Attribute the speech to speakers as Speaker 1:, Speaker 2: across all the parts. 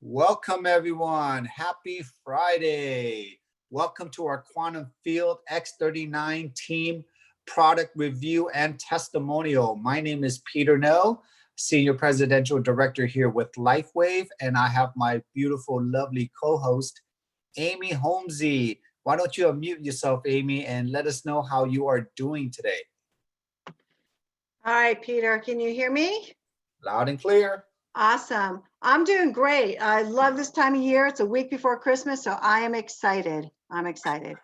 Speaker 1: Welcome, everyone. Happy Friday. Welcome to our Quantum Field X39 team product review and testimonial. My name is Peter No, Senior Presidential Director here with LifeWave, and I have my beautiful, lovely co-host, Amy Holmesy. Why don't you unmute yourself, Amy, and let us know how you are doing today?
Speaker 2: All right, Peter, can you hear me?
Speaker 1: Loud and clear.
Speaker 2: Awesome. I'm doing great. I love this time of year. It's a week before Christmas, so I am excited. I'm excited.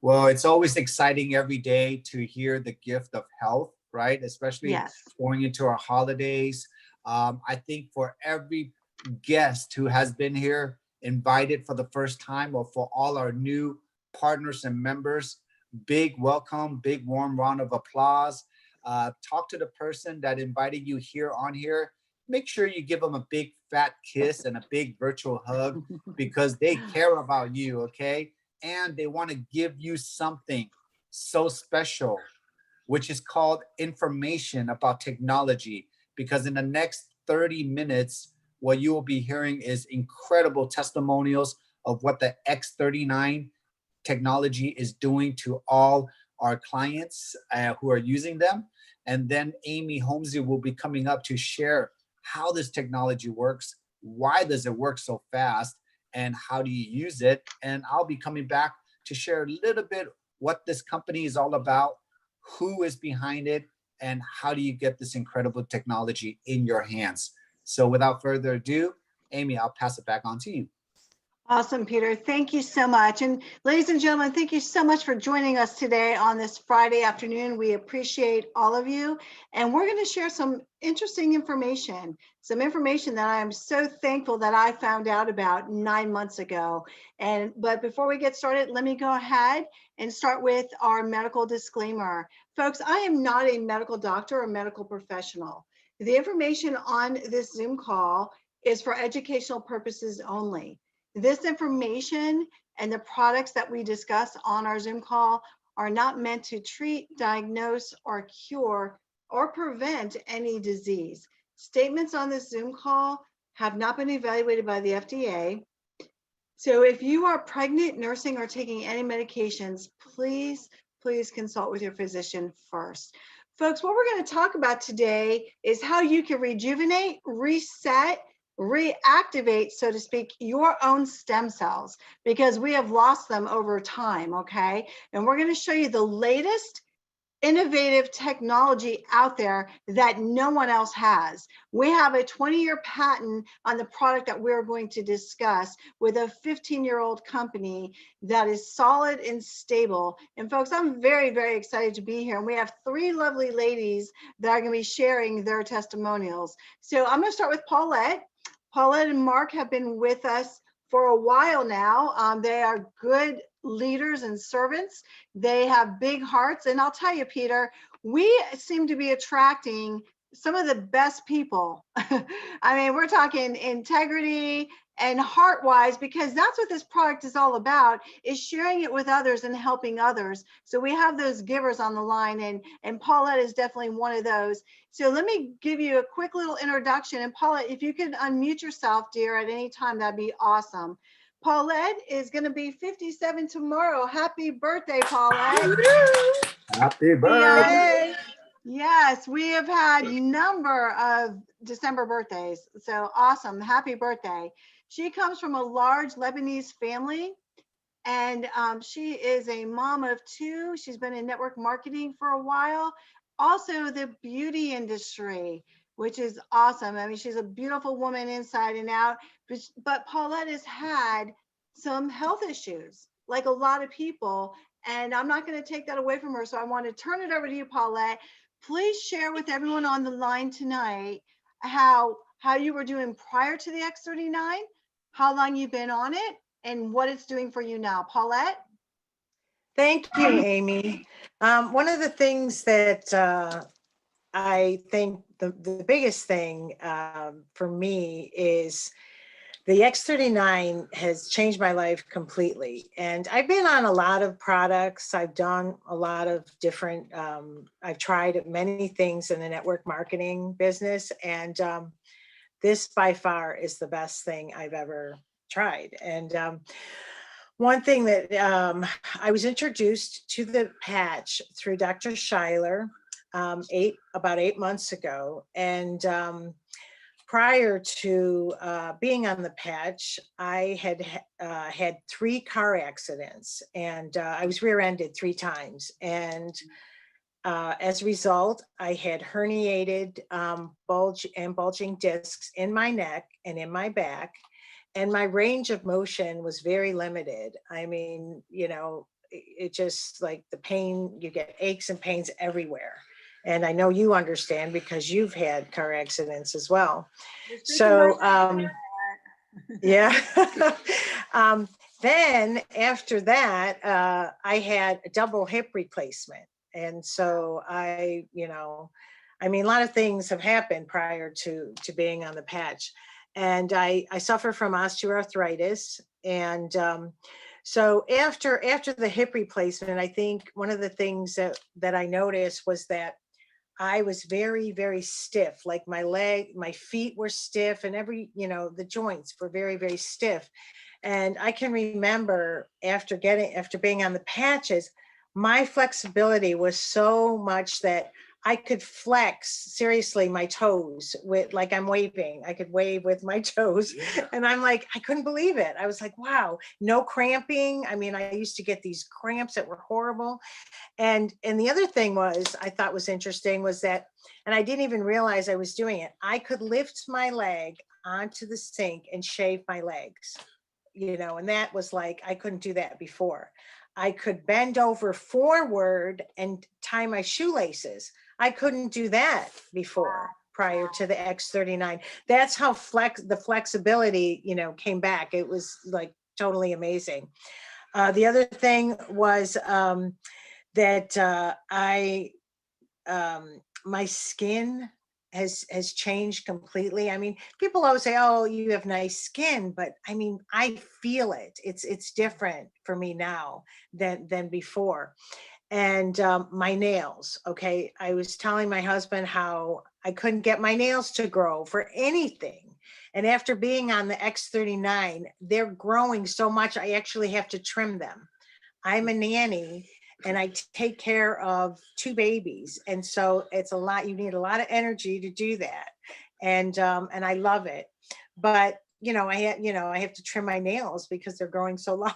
Speaker 1: Well, it's always exciting every day to hear the gift of health, right? Especially
Speaker 2: Yes.
Speaker 1: going into our holidays. I think for every guest who has been here, invited for the first time, or for all our new partners and members, big welcome, big warm round of applause. Talk to the person that invited you here on here. Make sure you give them a big fat kiss and a big virtual hug because they care about you, okay? And they want to give you something so special, which is called information about technology. Because in the next 30 minutes, what you will be hearing is incredible testimonials of what the X39 technology is doing to all our clients who are using them. And then Amy Holmesy will be coming up to share how this technology works, why does it work so fast, and how do you use it. And I'll be coming back to share a little bit what this company is all about, who is behind it, and how do you get this incredible technology in your hands. So without further ado, Amy, I'll pass it back on to you.
Speaker 2: Awesome, Peter. Thank you so much. And ladies and gentlemen, thank you so much for joining us today on this Friday afternoon. We appreciate all of you. And we're going to share some interesting information, some information that I am so thankful that I found out about 9 months ago. But before we get started, let me go ahead and start with our medical disclaimer. Folks, I am not a medical doctor or medical professional. The information on this Zoom call is for educational purposes only. This information and the products that we discuss on our Zoom call are not meant to treat, diagnose, or cure or prevent any disease. Statements on this Zoom call have not been evaluated by the FDA. So if you are pregnant, nursing, or taking any medications, please consult with your physician first. Folks, what we're going to talk about today is how you can rejuvenate, reset, reactivate, so to speak, your own stem cells, because we have lost them over time, okay? And we're going to show you the latest innovative technology out there that no one else has. We have a 20-year patent on the product that we're going to discuss with a 15-year-old company that is solid and stable. And folks, I'm very, very excited to be here. And we have 3 lovely ladies that are going to be sharing their testimonials. So I'm going to start with Paulette. Paulette and Mark have been with us for a while now. They are good leaders and servants. They have big hearts. And I'll tell you, Peter, we seem to be attracting some of the best people. I mean, we're talking integrity and heart-wise, because that's what this product is all about, is sharing it with others and helping others. So we have those givers on the line, and Paulette is definitely one of those. So let me give you a quick little introduction. And Paulette, if you could unmute yourself, dear, at any time, that'd be awesome. Paulette is going to be 57 tomorrow. Happy birthday, Paulette.
Speaker 1: Happy birthday.
Speaker 2: Yes, we have had a number of December birthdays. So awesome. Happy birthday. She comes from a large Lebanese family, and she is a mom of 2. She's been in network marketing for a while. Also the beauty industry, which is awesome. I mean, she's a beautiful woman inside and out, but Paulette has had some health issues, like a lot of people, and I'm not going to take that away from her. So I want to turn it over to you, Paulette. Please share with everyone on the line tonight how you were doing prior to the X39, how long you've been on it, and what it's doing for you now. Paulette?
Speaker 3: Thank you, Amy. One of the things that I think the biggest thing for me is the X39 has changed my life completely. And I've been on a lot of products. I've done a lot of different, I've tried many things in the network marketing business. And this by far is the best thing I've ever tried. And one thing that I was introduced to the patch through Dr. Schuyler about 8 months ago. And prior to being on the patch, I had had 3 car accidents, and I was rear-ended 3 times. And as a result, I had herniated bulging discs in my neck and in my back, and my range of motion was very limited. I mean, you know, it just like the pain, you get aches and pains everywhere. And I know you understand because you've had car accidents as well. So, yeah. Then after that, I had a double hip replacement. And so I mean, a lot of things have happened prior to being on the patch. And I suffer from osteoarthritis. And so after the hip replacement, I think one of the things that I noticed was that I was very, very stiff, like my feet were stiff, and the joints were very, very stiff. And I can remember after being on the patches, my flexibility was so much that I could flex seriously my toes with, like I'm waving. I could wave with my toes. Yeah. And I'm like, I couldn't believe it. I was like, wow, no cramping. I mean, I used to get these cramps that were horrible. And the other thing I thought was interesting was that, and I didn't even realize I was doing it, I could lift my leg onto the sink and shave my legs, and that was like, I couldn't do that before. I could bend over forward and tie my shoelaces. I couldn't do that before, prior to the X39. That's how the flexibility, came back. It was like totally amazing. The other thing was that my skin has changed completely. I mean, people always say, oh, you have nice skin, but I mean, I feel it. It's different for me now than before. And my nails, okay. I was telling my husband how I couldn't get my nails to grow for anything. And after being on the X39, they're growing so much, I actually have to trim them. I'm a nanny and I take care of 2 babies. And so it's a lot, you need a lot of energy to do that. And I love it. But, I have to trim my nails because they're growing so long,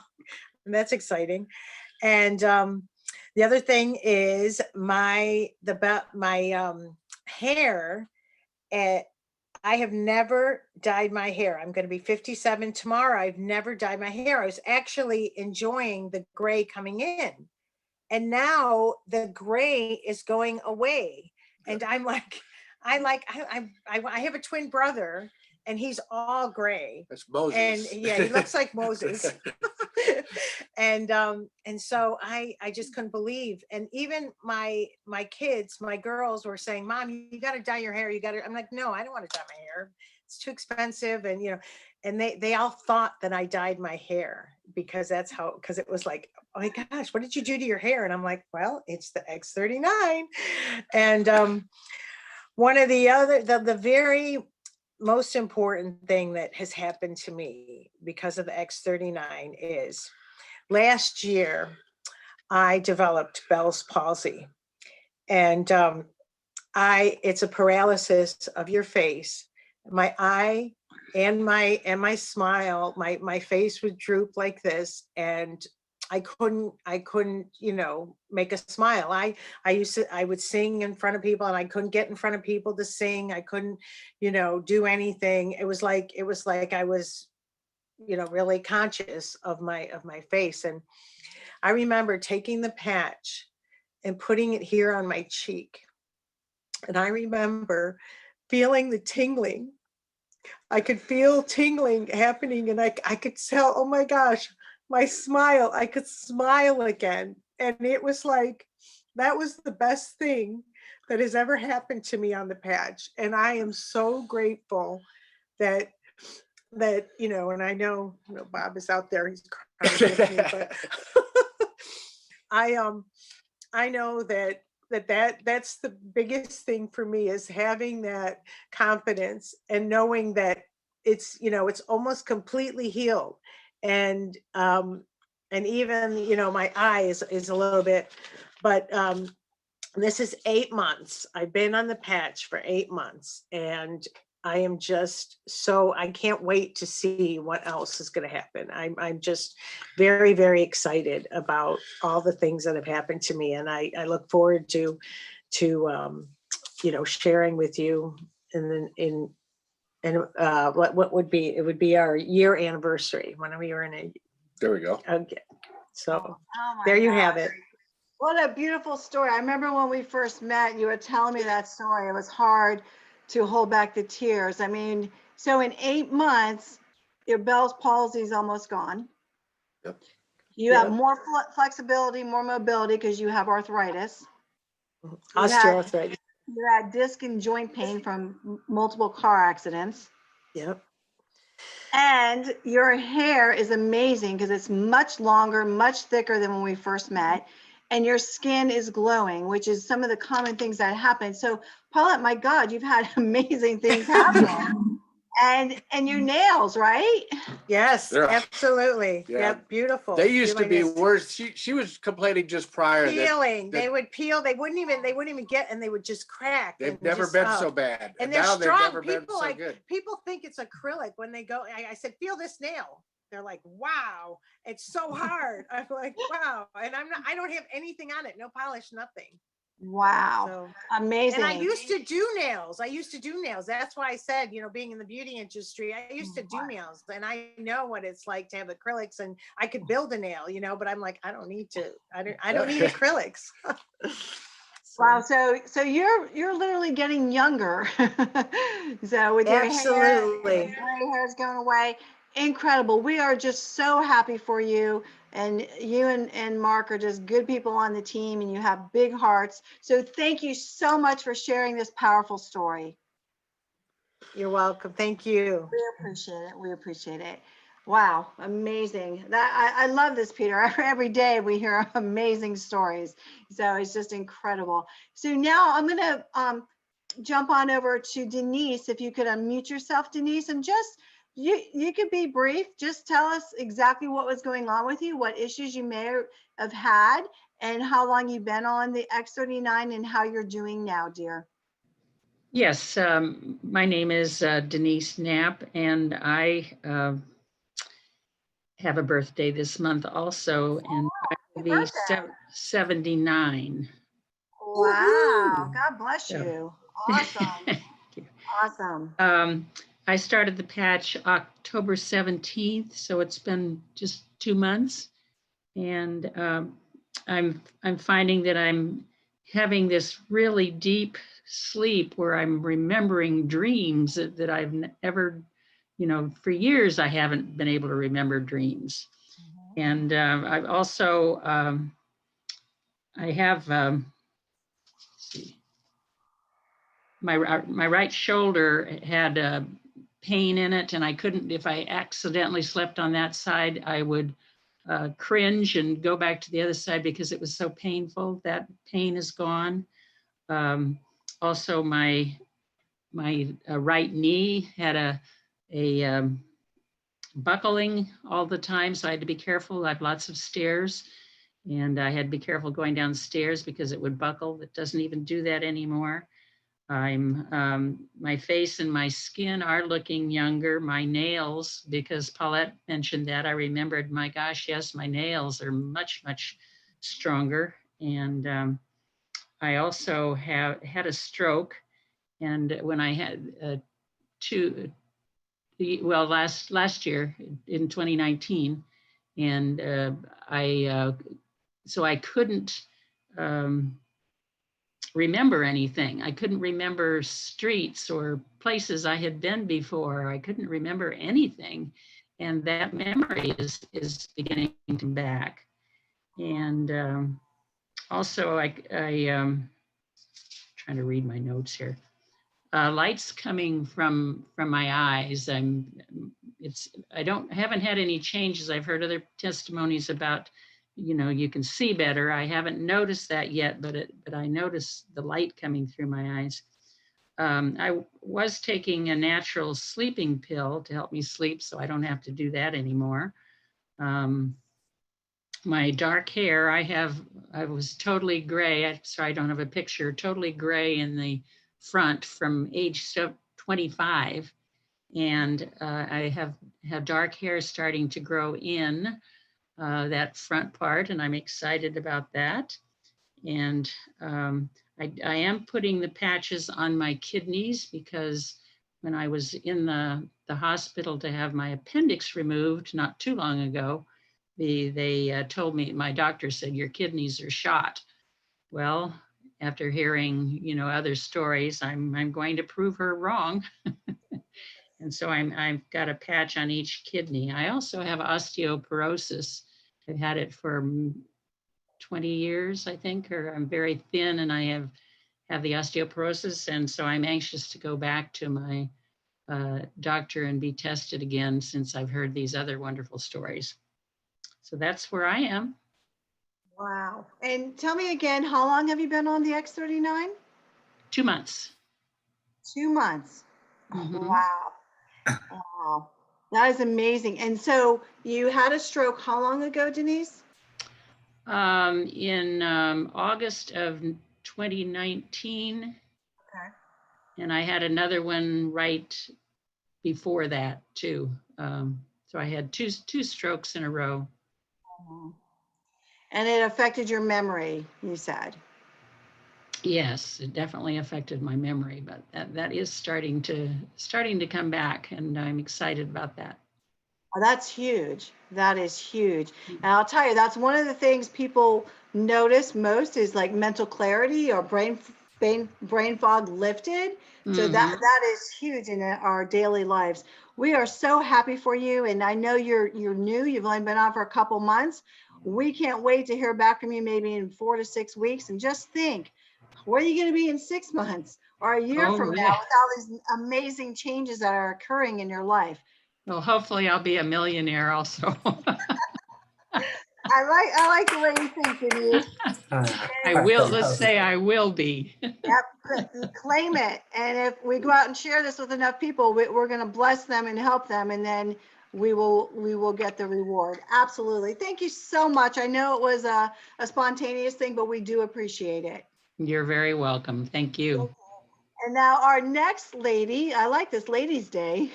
Speaker 3: and that's exciting. And the other thing is my hair. I have never dyed my hair. I'm going to be 57 tomorrow. I've never dyed my hair. I was actually enjoying the gray coming in. And now the gray is going away. And I'm like, I have a twin brother and he's all gray.
Speaker 4: That's Moses.
Speaker 3: And yeah, he looks like Moses. And so I just couldn't believe. And even my kids, my girls were saying, Mom, you got to dye your hair. I'm like, no, I don't want to dye my hair. It's too expensive. And, and they all thought that I dyed my hair because because it was like, oh my gosh, what did you do to your hair? And I'm like, well, it's the X39. And one of the very most important thing that has happened to me because of the X39 is last year I developed Bell's palsy. And it's a paralysis of your face. My eye and my smile, my face would droop like this, and I couldn't, make a smile. I would sing in front of people and I couldn't get in front of people to sing. I couldn't, do anything. It was like I was, really conscious of my face. And I remember taking the patch and putting it here on my cheek. And I remember feeling the tingling. I could feel tingling happening, and I could tell, oh my gosh, my smile, I could smile again. And it was like, that was the best thing that has ever happened to me on the patch. And I am so grateful that, and I know, Bob is out there, he's crying with me, but I know that that's the biggest thing for me, is having that confidence and knowing that it's, it's almost completely healed. And even, my eye is a little bit, but this is 8 months. I've been on the patch for 8 months, and I am just I can't wait to see what else is going to happen. I'm just very, very excited about all the things that have happened to me. And I look forward to sharing with you what would be, it would be our year anniversary when we were in a,
Speaker 4: There we go.
Speaker 3: okay. So
Speaker 2: Oh my
Speaker 3: there you
Speaker 2: gosh.
Speaker 3: have it.
Speaker 2: What a beautiful story. I remember when we first met, you were telling me that story. It was hard to hold back the tears. I mean, so in 8 months, your Bell's palsy is almost gone.
Speaker 4: Yep.
Speaker 2: You have
Speaker 3: Yep.
Speaker 2: more flexibility, more mobility because you have arthritis. You had,
Speaker 3: Osteoarthritis.
Speaker 2: you had disc and joint pain from multiple car accidents.
Speaker 3: Yep.
Speaker 2: And your hair is amazing because it's much longer, much thicker than when we first met. And your skin is glowing, which is some of the common things that happen. So Paulette, my God, you've had amazing things happen. And your nails, right?
Speaker 3: Yes,
Speaker 4: Yeah.
Speaker 3: absolutely.
Speaker 4: Yeah.
Speaker 3: Yep, beautiful.
Speaker 4: They used to be
Speaker 3: Beautiful.
Speaker 4: worse. She was complaining just prior that
Speaker 3: Peeling.
Speaker 4: that
Speaker 3: They would peel. They wouldn't even get, and they would just crack.
Speaker 4: they've
Speaker 3: and
Speaker 4: never
Speaker 3: just,
Speaker 4: been
Speaker 3: oh.
Speaker 4: so bad.
Speaker 3: And they're
Speaker 4: now they've
Speaker 3: strong.
Speaker 4: never been
Speaker 3: People
Speaker 4: so good.
Speaker 3: people think it's acrylic when they go. I said, feel this nail. They're like, wow, it's so hard. I'm like, wow. And I don't have anything on it. No polish, nothing.
Speaker 2: Wow.
Speaker 3: So
Speaker 2: amazing.
Speaker 3: And I used to do nails. That's why I said, being in the beauty industry, I used to do nails, and I know what it's like to have acrylics, and I could build a nail, but I'm like, I don't need acrylics.
Speaker 2: Wow. So you're literally getting younger. So with your
Speaker 3: Absolutely.
Speaker 2: hair, gray hair's going away. Incredible. We are just so happy for you. And you and Mark are just good people on the team, and you have big hearts. So thank you so much for sharing this powerful story.
Speaker 3: You're welcome. Thank you.
Speaker 2: We appreciate it. We appreciate it. Wow, amazing. I love this, Peter. Every day we hear amazing stories. So it's just incredible. So now I'm going to jump on over to Denise. If you could unmute yourself, Denise, and just you could be brief. Just tell us exactly what was going on with you, what issues you may have had, and how long you've been on the X39 and how you're doing now, dear.
Speaker 5: Yes, my name is Denise Knapp, and I have a birthday this month also, and I will be 79.
Speaker 2: Wow, God bless
Speaker 5: So-
Speaker 2: you. Awesome.
Speaker 5: Thank you.
Speaker 2: Awesome.
Speaker 5: I started the patch October 17th, so it's been just 2 months, and I'm finding that I'm having this really deep sleep where I'm remembering dreams that I've never, for years I haven't been able to remember dreams. And I've also, I have, let's see, my right shoulder had pain in it, and I couldn't, if I accidentally slept on that side, I would cringe and go back to the other side because it was so painful. That pain is gone. Also, my right knee had a buckling all the time, so I had to be careful. I have lots of stairs, and I had to be careful going downstairs because it would buckle. It doesn't even do that anymore. My face and my skin are looking younger. My nails, because Paulette mentioned that, I remembered, my gosh, yes, my nails are much, much stronger. And I also had a stroke. And when I had last year in 2019, and so I couldn't remember anything. I couldn't remember streets or places I had been before. I couldn't remember anything, and that memory is beginning to come back. And also, I trying to read my notes here. Lights coming from my eyes. I haven't had any changes. I've heard other testimonies about you can see better. I haven't noticed that yet, but I noticed the light coming through my eyes. I was taking a natural sleeping pill to help me sleep, so I don't have to do that anymore. My dark hair, I was totally gray. Sorry, I don't have a picture, totally gray in the front from age 25. And I have dark hair starting to grow in that front part, and I'm excited about that. And I am putting the patches on my kidneys because when I was in the hospital to have my appendix removed not too long ago, they told me, my doctor said, your kidneys are shot. Well, after hearing, other stories, I'm going to prove her wrong. And so I've got a patch on each kidney. I also have osteoporosis. I've had it for 20 years, I think, or I'm very thin and I have the osteoporosis. And so I'm anxious to go back to my doctor and be tested again since I've heard these other wonderful stories. So that's where I am.
Speaker 2: Wow. And tell me again, how long have you been on the X39?
Speaker 5: 2 months.
Speaker 2: 2 months.
Speaker 5: Mhm.
Speaker 2: Wow. Wow. That is amazing. And so you had a stroke how long ago, Denise?
Speaker 5: In August of 2019.
Speaker 2: Okay.
Speaker 5: And I had another one right before that too. So I had two strokes in a row.
Speaker 2: And it affected your memory, you said.
Speaker 5: Yes, it definitely affected my memory, but that is starting to come back, and I'm excited about that.
Speaker 2: Oh, that's huge. That is huge. And I'll tell you, that's one of the things people notice most is like mental clarity or brain fog lifted. So that is huge in our daily lives. We are so happy for you. And I know you're new. You've only been on for a couple months. We can't wait to hear back from you maybe in 4 to 6 weeks. And just think, where are you going to be in 6 months or a year from now with all these amazing changes that are occurring in your life?
Speaker 5: Well, hopefully I'll be a millionaire also.
Speaker 2: I like the way you think, Denise.
Speaker 5: I will, let's say I will be.
Speaker 2: Yep, claim it. And if we go out and share this with enough people, we're going to bless them and help them, and then we will get the reward. Absolutely. Thank you so much. I know it was a spontaneous thing, but we do appreciate it.
Speaker 5: You're very welcome. Thank you.
Speaker 2: And now our next lady, I like this Ladies' Day,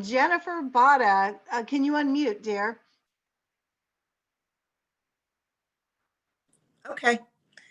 Speaker 2: Jennifer Botta. Can you unmute, dear?
Speaker 6: Okay.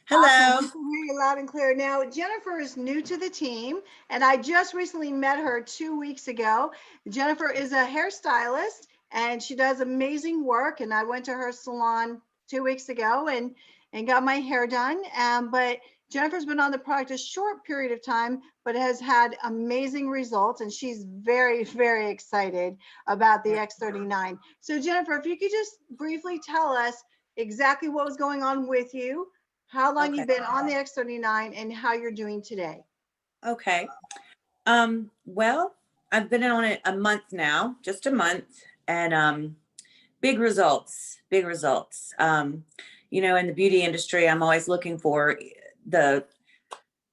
Speaker 6: Hello.
Speaker 2: Awesome. We can hear you loud and clear. Now, Jennifer is new to the team, and I just recently met her 2 weeks ago. Jennifer is a hairstylist, and she does amazing work. And I went to her salon 2 weeks ago and got my hair done. But Jennifer's been on the product a short period of time, but has had amazing results. And she's very, very excited about the X39. So Jennifer, if you could just briefly tell us exactly what was going on with you, how long you've been on the X39, and how you're doing today.
Speaker 6: Okay. Well, I've been on it a month now, just a month, and big results, big results. You know, in the beauty industry, I'm always looking for the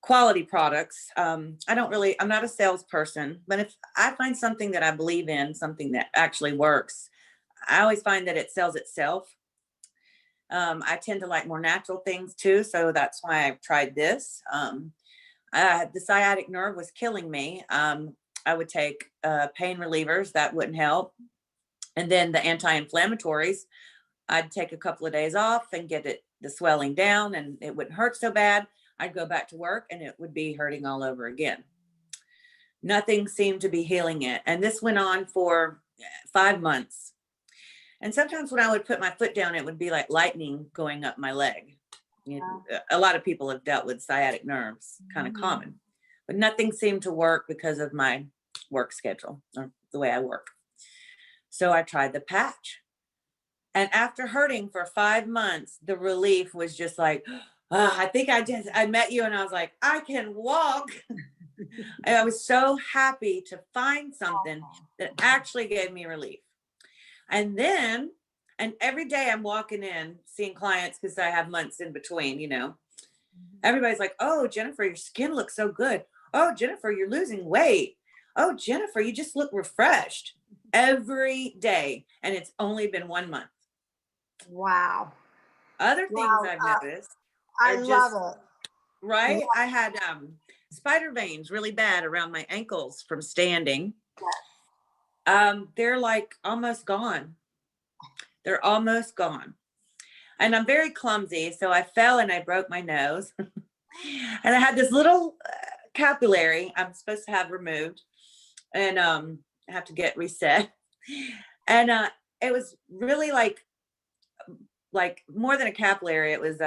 Speaker 6: quality products. I'm not a salesperson, but if I find something that I believe in, something that actually works, I always find that it sells itself. I tend to like more natural things too, so that's why I've tried this. The sciatic nerve was killing me. I would take pain relievers, that wouldn't help. And then the anti-inflammatories, I'd take a couple of days off and get the swelling down, and it wouldn't hurt so bad. I'd go back to work and it would be hurting all over again. Nothing seemed to be healing it. And this went on for 5 months. And sometimes when I would put my foot down, it would be like lightning going up my leg. You know, a lot of people have dealt with sciatic nerves, kind of common, but nothing seemed to work because of my work schedule or the way I work. So I tried the patch. And after hurting for 5 months, the relief was just like, I think I met you and I was like, I can walk. And I was so happy to find something that actually gave me relief. And then And every day I'm walking in, seeing clients because I have months in between, you know. Everybody's like, oh, Jennifer, your skin looks so good. Oh, Jennifer, you're losing weight. Oh, Jennifer, you just look refreshed every day. And it's only been 1 month.
Speaker 2: Wow.
Speaker 6: Other things
Speaker 2: Wow.
Speaker 6: I've noticed
Speaker 2: I
Speaker 6: are
Speaker 2: love
Speaker 6: just,
Speaker 2: it.
Speaker 6: right? I had spider veins really bad around my ankles from standing. They're like almost gone. They're almost gone. And I'm very clumsy. So I fell and I broke my nose. And I had this little capillary I'm supposed to have removed and I have to get reset. And it was really like more than a capillary. It was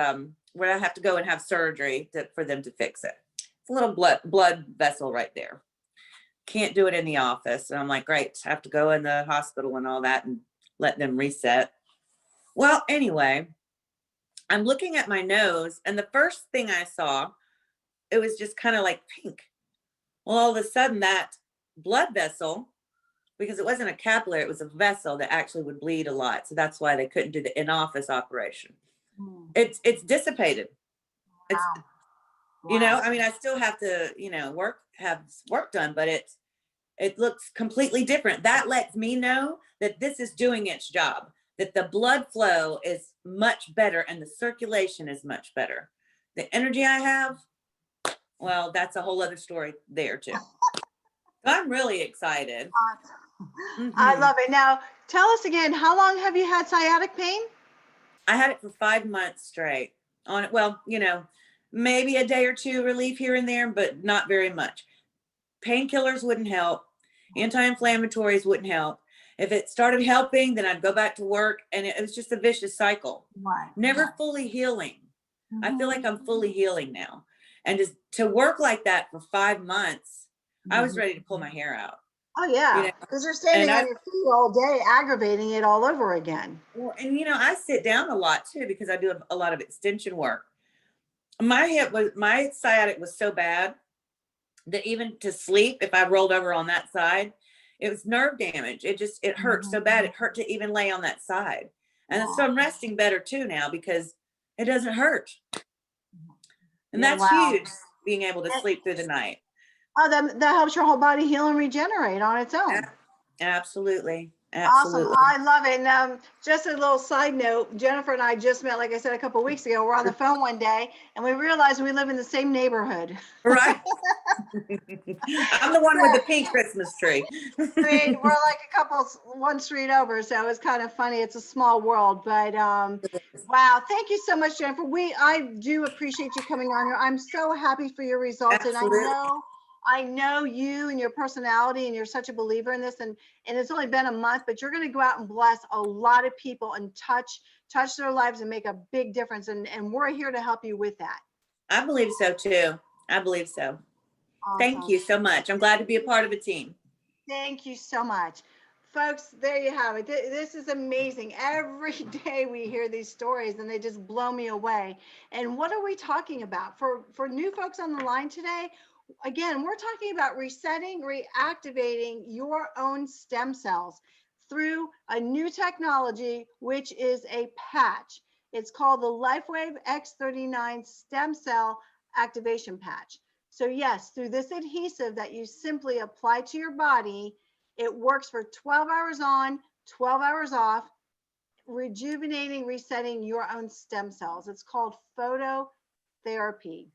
Speaker 6: where I have to go and have surgery for them to fix it. It's a little blood vessel right there. Can't do it in the office. And I'm like, great, I have to go in the hospital and all that and let them reset. Well, anyway, I'm looking at my nose and the first thing I saw, it was just kind of like pink. Well, all of a sudden that blood vessel, because it wasn't a capillary, it was a vessel that actually would bleed a lot. So that's why they couldn't do the in-office operation. It's dissipated. It's, you know, I mean, I still have to, you know, have work done, but it looks completely different. That lets me know that this is doing its job, that the blood flow is much better and the circulation is much better. The energy I have, well, that's a whole other story there too. I'm really excited.
Speaker 2: I love it. Now, tell us again, how long have you had sciatic pain?
Speaker 6: I had it for 5 months straight on it. Well, you know, maybe a day or two relief here and there, but not very much. Painkillers wouldn't help. Anti-inflammatories wouldn't help. If it started helping, then I'd go back to work, and it was just a vicious cycle. Never fully healing. I feel like I'm fully healing now. And just to work like that for 5 months, I was ready to pull my hair out.
Speaker 2: Oh yeah,
Speaker 6: You know,
Speaker 2: because you're standing
Speaker 6: and
Speaker 2: on your feet all day, aggravating it all over again.
Speaker 6: Well, and you know, I sit down a lot too because I do a lot of extension work. My sciatic was so bad that even to sleep, if I rolled over on that side, it was nerve damage. It hurt so bad. It hurt to even lay on that side. And so I'm resting better too now because it doesn't hurt. And that's huge, being able to sleep through the night.
Speaker 2: Oh, that helps your whole body heal and regenerate on its own.
Speaker 6: Absolutely.
Speaker 2: Awesome. I love it. And just a little side note, Jennifer and I just met, like I said, a couple of weeks ago. We're on the phone one day and we realized we live in the same neighborhood.
Speaker 6: Right. I'm the one with the pink Christmas tree.
Speaker 2: We're like one street over. So it's kind of funny. It's a small world, but wow. Thank you so much, Jennifer. I do appreciate you coming on here. I'm so happy for your results.
Speaker 6: Absolutely.
Speaker 2: And I know you and your personality, and you're such a believer in this, and it's only been a month, but you're going to go out and bless a lot of people and touch their lives and make a big difference. And we're here to help you with that.
Speaker 6: I believe so too. I believe so. Awesome. Thank you so much. I'm glad to be a part of a team.
Speaker 2: Thank you so much. Folks, there you have it. This is amazing. Every day we hear these stories and they just blow me away. And what are we talking about? For new folks on the line today, again, we're talking about resetting, reactivating your own stem cells through a new technology, which is a patch. It's called the LifeWave X39 Stem Cell Activation Patch. So yes, through this adhesive that you simply apply to your body, it works for 12 hours on, 12 hours off, rejuvenating, resetting your own stem cells. It's called phototherapy.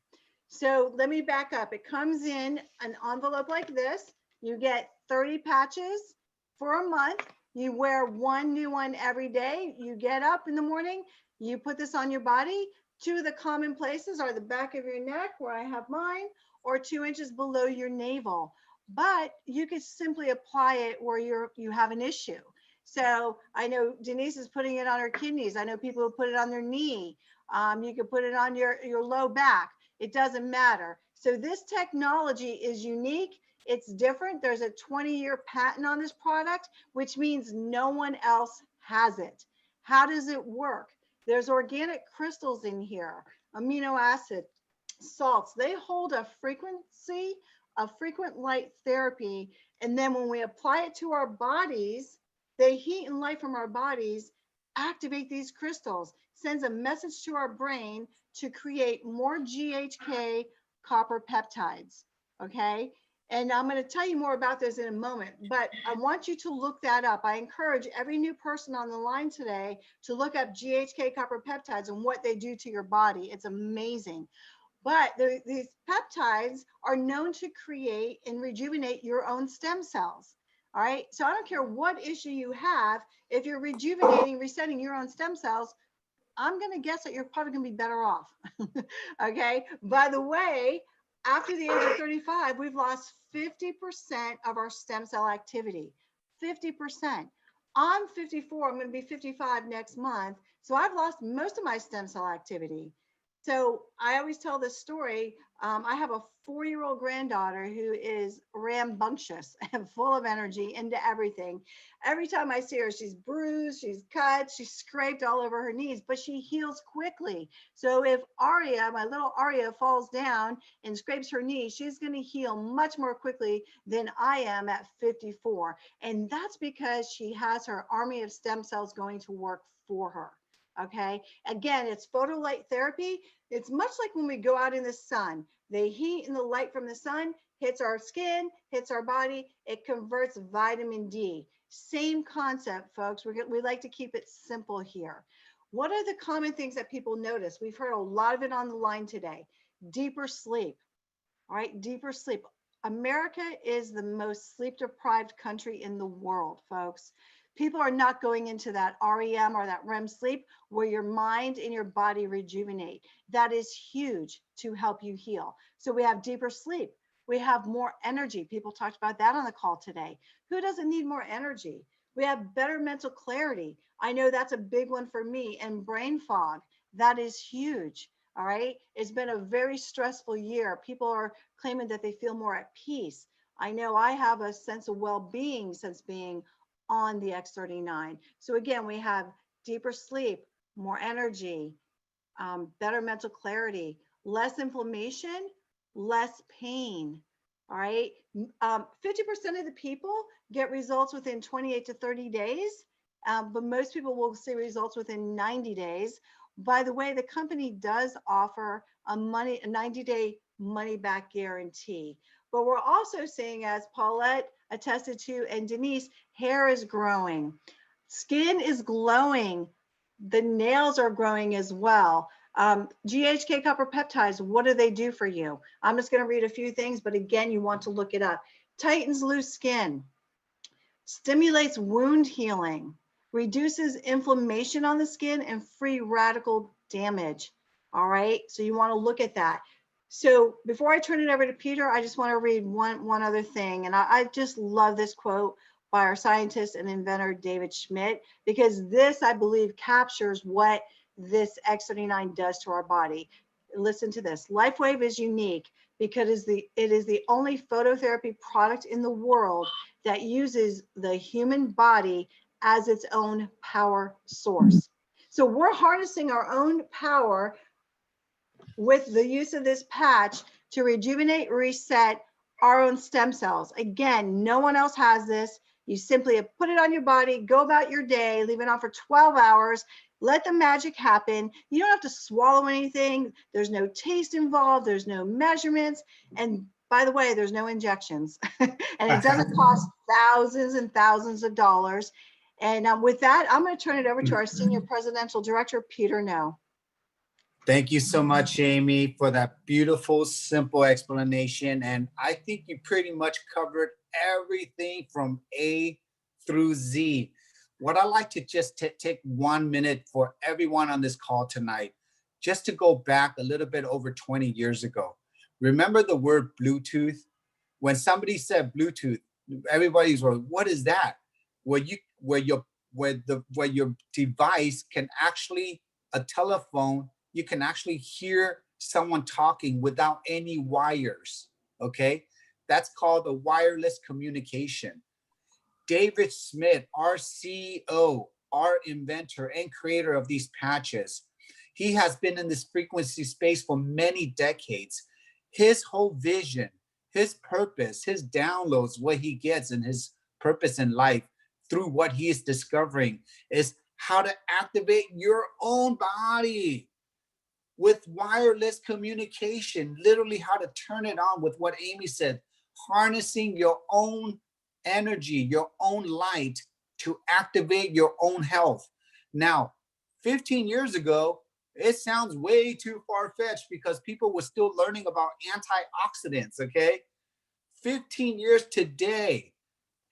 Speaker 2: So let me back up. It comes in an envelope like this. You get 30 patches for a month. You wear one new one every day. You get up in the morning, you put this on your body. Two of the common places are the back of your neck, where I have mine, or 2 inches below your navel. But you could simply apply it where you have an issue. So I know Denise is putting it on her kidneys. I know people who put it on their knee. You could put it on your low back. It doesn't matter. So this technology is unique. It's different. There's a 20-year patent on this product, which means no one else has it. How does it work? There's organic crystals in here, amino acid, salts. They hold a frequency of frequent light therapy. And then when we apply it to our bodies, the heat and light from our bodies activate these crystals, sends a message to our brain to create more GHK copper peptides, okay? And I'm going to tell you more about this in a moment, but I want you to look that up. I encourage every new person on the line today to look up GHK copper peptides and what they do to your body. It's amazing. But these peptides are known to create and rejuvenate your own stem cells. All right. So I don't care what issue you have, if you're rejuvenating, resetting your own stem cells, I'm going to guess that you're probably going to be better off. Okay. By the way, after the age of 35, we've lost 50% of our stem cell activity. 50%. I'm 54. I'm going to be 55 next month. So I've lost most of my stem cell activity. So I always tell this story. I have a 4-year-old granddaughter who is rambunctious and full of energy into everything. Every time I see her, she's bruised, she's cut, she's scraped all over her knees, but she heals quickly. So if Aria, my little Aria, falls down and scrapes her knee, she's going to heal much more quickly than I am at 54. And that's because she has her army of stem cells going to work for her. Okay. Again, it's photolight therapy. It's much like when we go out in the sun. The heat and the light from the sun hits our skin, hits our body. It converts vitamin D. Same concept, folks. We like to keep it simple here. What are the common things that people notice? We've heard a lot of it on the line today. Deeper sleep. All right, deeper sleep. America is the most sleep deprived country in the world, folks. People are not going into that REM or that REM sleep where your mind and your body rejuvenate. That is huge to help you heal. So we have deeper sleep. We have more energy. People talked about that on the call today. Who doesn't need more energy? We have better mental clarity. I know that's a big one for me. And brain fog, that is huge. All right. It's been a very stressful year. People are claiming that they feel more at peace. I know I have a sense of well-being since being on the X39. So again, we have deeper sleep, more energy, better mental clarity, less inflammation, less pain. All right. 50% of the people get results within 28 to 30 days, but most people will see results within 90 days. By the way, the company does offer a 90-day money back guarantee. But we're also seeing, as Paulette attested to and Denise, hair is growing, skin is glowing, the nails are growing as well. GHK copper peptides, what do they do for you? I'm just going to read a few things, but again, you want to look it up. Tightens loose skin, stimulates wound healing, reduces inflammation on the skin and free radical damage. All right, so you want to look at that. So before I turn it over to Peter, I just want to read one other thing. And I just love this quote by our scientist and inventor, David Schmidt, because this, I believe, captures what this X39 does to our body. Listen to this. LifeWave is unique because it is the only phototherapy product in the world that uses the human body as its own power source. So we're harnessing our own power with the use of this patch to rejuvenate, reset our own stem cells. Again, no one else has this. You simply put it on your body, go about your day, leave it on for 12 hours, let the magic happen. You don't have to swallow anything. There's no taste involved. There's no measurements. And by the way, there's no injections. And it doesn't cost thousands and thousands of dollars. And with that, I'm going to turn it over to our Senior Presidential Director, Peter No.
Speaker 1: Thank you so much, Amy, for that beautiful, simple explanation. And I think you pretty much covered everything from A through Z. What I like to just take 1 minute for everyone on this call tonight, just to go back a little bit over 20 years ago. Remember the word Bluetooth? When somebody said Bluetooth, everybody's like, what is that? Where your device can actually, a telephone, you can actually hear someone talking without any wires, okay? That's called a wireless communication. David Smith, our CEO, our inventor and creator of these patches, he has been in this frequency space for many decades. His whole vision, his purpose, his downloads, what he gets and his purpose in life through what he is discovering is how to activate your own body with wireless communication, literally how to turn it on with what Amy said, harnessing your own energy, your own light to activate your own health. Now, 15 years ago, it sounds way too far-fetched because people were still learning about antioxidants, okay? 15 years today,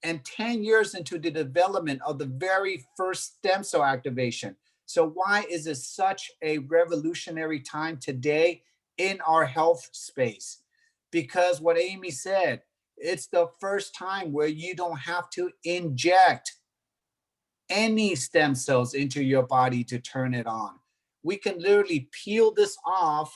Speaker 1: and 10 years into the development of the very first stem cell activation. So why is it such a revolutionary time today in our health space? Because what Amy said, it's the first time where you don't have to inject any stem cells into your body to turn it on. We can literally peel this off,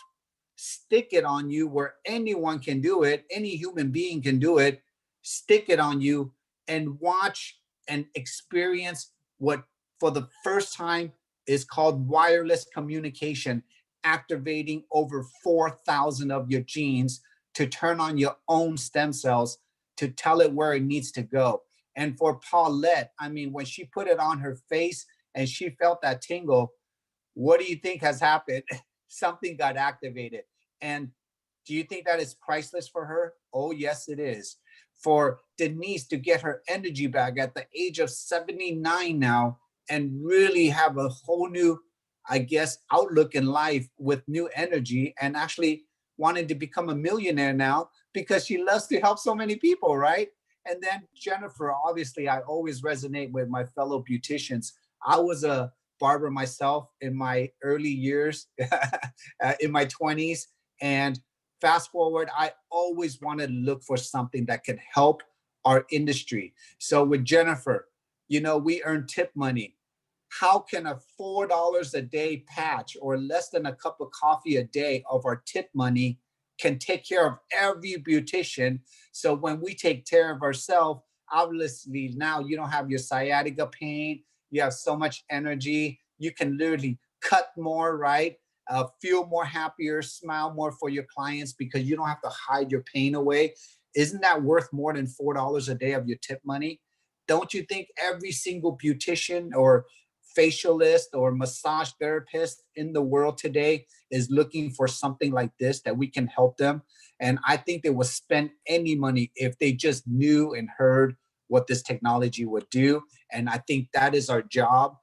Speaker 1: stick it on you where anyone can do it, any human being can do it, stick it on you, and watch and experience what for the first time is called wireless communication, activating over 4,000 of your genes to turn on your own stem cells to tell it where it needs to go. And for Paulette, I mean, when she put it on her face and she felt that tingle, what do you think has happened? Something got activated. And do you think that is priceless for her? Oh, yes, it is. For Denise to get her energy back at the age of 79 now and really have a whole new, I guess, outlook in life with new energy and actually wanting to become a millionaire now because she loves to help so many people, right? And then Jennifer, obviously, I always resonate with my fellow beauticians. I was a barber myself in my early years, in my 20s. And fast forward, I always wanted to look for something that could help our industry. So with Jennifer, you know, we earn tip money. How can a $4 a day patch or less than a cup of coffee a day of our tip money can take care of every beautician? So when we take care of ourselves, obviously now you don't have your sciatica pain, you have so much energy, you can literally cut more, right? Feel more happier, smile more for your clients because you don't have to hide your pain away. Isn't that worth more than $4 a day of your tip money? Don't you think every single beautician or facialist or massage therapist in the world today is looking for something like this that we can help them? And I think they would spend any money if they just knew and heard what this technology would do. And I think that is our job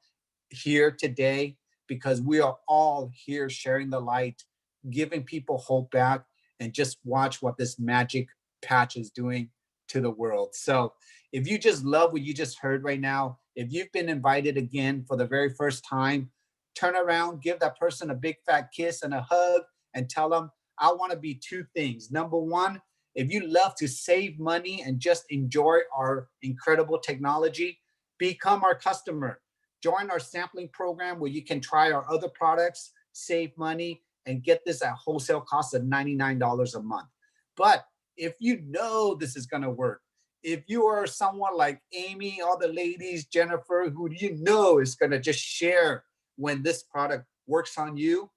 Speaker 1: here today, because we are all here sharing the light, giving people hope back, and just watch what this magic patch is doing to the world. So if you just love what you just heard right now, if you've been invited again for the very first time, turn around, give that person a big fat kiss and a hug and tell them, I want to be two things. Number one, if you love to save money and just enjoy our incredible technology, become our customer. Join our sampling program where you can try our other products, save money, and get this at wholesale cost of $99 a month. But if you know this is going to work, if you are someone like Amy, all the ladies, Jennifer, who you know is going to just share when this product works on you,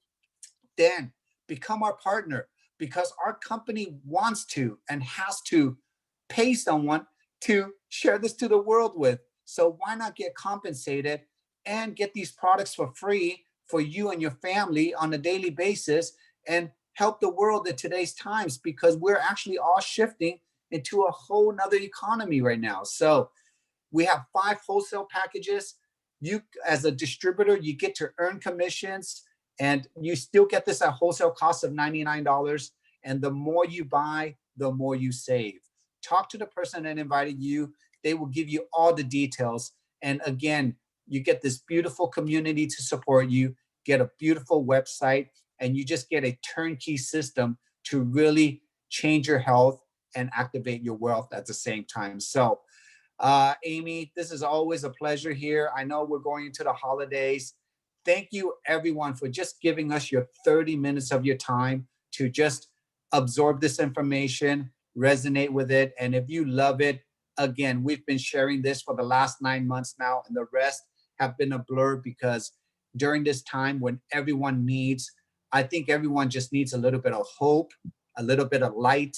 Speaker 1: then become our partner, because our company wants to and has to pay someone to share this to the world with. So why not get compensated and get these products for free for you and your family on a daily basis and help the world in today's times, because we're actually all shifting into a whole nother economy right now. So we have 5 wholesale packages. You, as a distributor, you get to earn commissions, and you still get this at wholesale cost of $99. And the more you buy, the more you save. Talk to the person that invited you. They will give you all the details. And again, you get this beautiful community to support you, get a beautiful website, and you just get a turnkey system to really change your health and activate your wealth at the same time. So, Amy, this is always a pleasure here. I know we're going into the holidays. Thank you, everyone, for just giving us your 30 minutes of your time to just absorb this information, resonate with it. And if you love it, again, we've been sharing this for the last 9 months now, and the rest have been a blur, because during this time when everyone needs, I think everyone just needs a little bit of hope, a little bit of light,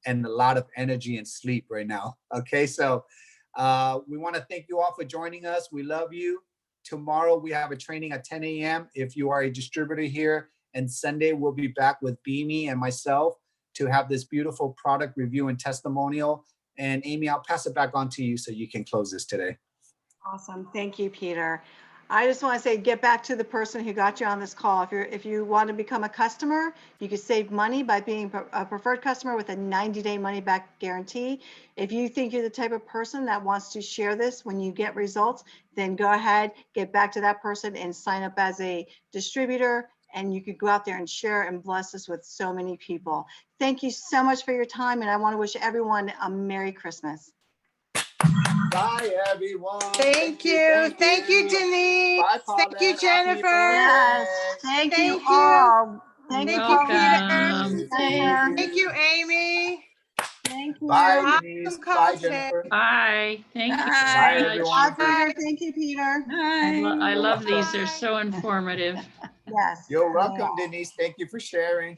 Speaker 1: and a lot of energy and sleep right now. Okay, so we want to thank you all for joining us. We love you. Tomorrow we have a training at 10 a.m. if you are a distributor here. And Sunday we'll be back with Beanie and myself to have this beautiful product review and testimonial. And Amy, I'll pass it back on to you so you can close this today.
Speaker 2: Awesome. Thank you, Peter. I just want to say, get back to the person who got you on this call. If you want to become a customer, you can save money by being a preferred customer with a 90-day money back guarantee. If you think you're the type of person that wants to share this when you get results, then go ahead, get back to that person and sign up as a distributor. And you could go out there and share and bless us with so many people. Thank you so much for your time. And I want to wish everyone a Merry Christmas.
Speaker 1: Bye, everyone.
Speaker 3: Thank you. Thank you, Denise.
Speaker 1: Bye,
Speaker 3: Thank you,
Speaker 1: Paulette. Happy
Speaker 3: Jennifer.
Speaker 2: Yes,
Speaker 1: birthday.
Speaker 2: thank you
Speaker 3: Thank you.
Speaker 2: all. Thank you,
Speaker 3: Thank you, Peter.
Speaker 5: Welcome.
Speaker 2: Jennifer.
Speaker 3: Thank you, Amy.
Speaker 2: Thank you.
Speaker 1: Bye,
Speaker 3: Awesome
Speaker 1: Denise.
Speaker 3: call
Speaker 1: Bye,
Speaker 3: today.
Speaker 1: Jennifer.
Speaker 5: Bye. Thank you
Speaker 6: Bye.
Speaker 1: Bye,
Speaker 5: very much.
Speaker 1: everyone.
Speaker 2: Bye, Peter. Thank you, Peter.
Speaker 5: I love these. They're
Speaker 3: Bye.
Speaker 5: so informative.
Speaker 2: Yes.
Speaker 1: You're
Speaker 2: they
Speaker 1: welcome,
Speaker 2: are.
Speaker 1: Denise. Thank you for sharing.